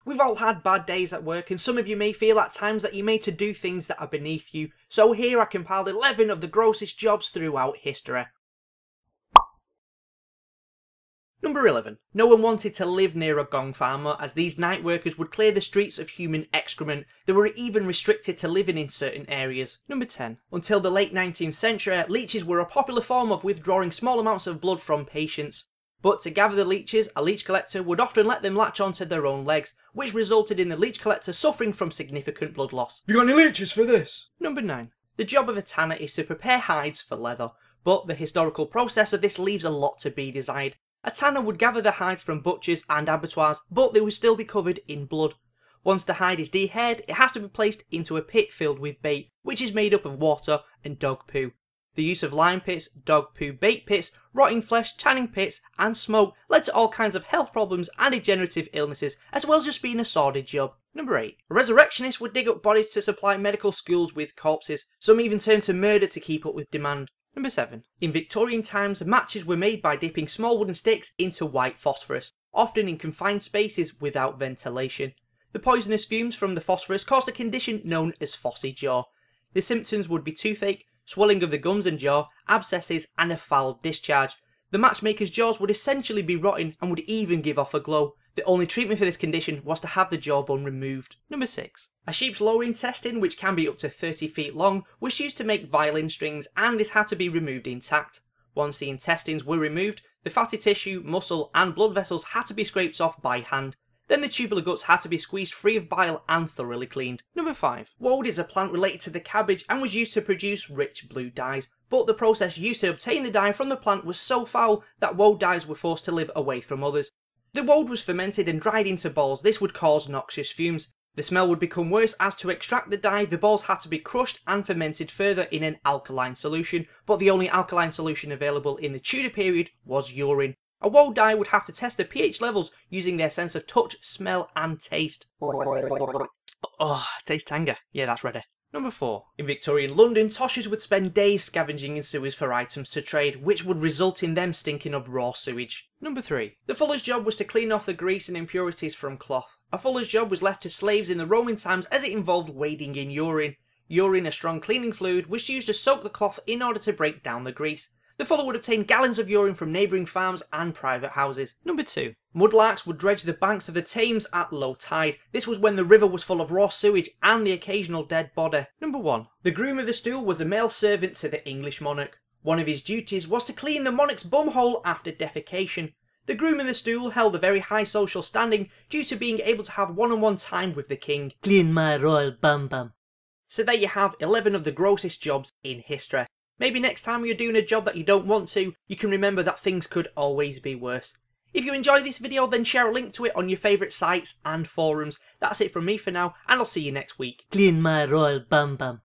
We've all had bad days at work, and some of you may feel at times that you're made to do things that are beneath you. So here I compiled 11 of the grossest jobs throughout history. Number 11. No one wanted to live near a gong farmer, as these night workers would clear the streets of human excrement. They were even restricted to living in certain areas. Number 10. Until the late 19th century, leeches were a popular form of withdrawing small amounts of blood from patients. But to gather the leeches, a leech collector would often let them latch onto their own legs, which resulted in the leech collector suffering from significant blood loss. Have you got any leeches for this? Number 9. The job of a tanner is to prepare hides for leather, but the historical process of this leaves a lot to be desired. A tanner would gather the hide from butchers and abattoirs, but they would still be covered in blood. Once the hide is dehaired, it has to be placed into a pit filled with bait, which is made up of water and dog poo. The use of lime pits, dog poo bait pits, rotting flesh, tanning pits and smoke led to all kinds of health problems and degenerative illnesses, as well as just being a sordid job. Number 8. A resurrectionist would dig up bodies to supply medical schools with corpses. Some even turned to murder to keep up with demand. Number 7. In Victorian times, matches were made by dipping small wooden sticks into white phosphorus, often in confined spaces without ventilation. The poisonous fumes from the phosphorus caused a condition known as phossy jaw. The symptoms would be toothache, swelling of the gums and jaw, abscesses and a foul discharge. The matchmaker's jaws would essentially be rotten and would even give off a glow. The only treatment for this condition was to have the jawbone removed. Number 6. A sheep's lower intestine, which can be up to 30 feet long, was used to make violin strings, and this had to be removed intact. Once the intestines were removed, the fatty tissue, muscle and blood vessels had to be scraped off by hand. Then the tubular guts had to be squeezed free of bile and thoroughly cleaned. Number 5. Woad is a plant related to the cabbage and was used to produce rich blue dyes, but the process used to obtain the dye from the plant was so foul that woad dyes were forced to live away from others. The woad was fermented and dried into balls. This would cause noxious fumes. The smell would become worse, as to extract the dye, the balls had to be crushed and fermented further in an alkaline solution, but the only alkaline solution available in the Tudor period was urine. A woad dye would have to test the pH levels using their sense of touch, smell and taste. Oh, taste anger. Yeah, that's ready. Number 4. In Victorian London, toshers would spend days scavenging in sewers for items to trade, which would result in them stinking of raw sewage. Number 3. The fuller's job was to clean off the grease and impurities from cloth. A fuller's job was left to slaves in the Roman times, as it involved wading in urine. Urine, a strong cleaning fluid, was used to soak the cloth in order to break down the grease. The fuller would obtain gallons of urine from neighbouring farms and private houses. Number 2. Mudlarks would dredge the banks of the Thames at low tide. This was when the river was full of raw sewage and the occasional dead body. Number 1. The groom of the stool was a male servant to the English monarch. One of his duties was to clean the monarch's bumhole after defecation. The groom in the stool held a very high social standing due to being able to have one-on-one time with the king. Clean my royal bum bum. So there you have 11 of the grossest jobs in history. Maybe next time you're doing a job that you don't want to, you can remember that things could always be worse. If you enjoyed this video, then share a link to it on your favourite sites and forums. That's it from me for now, and I'll see you next week. Clean my royal bum bum.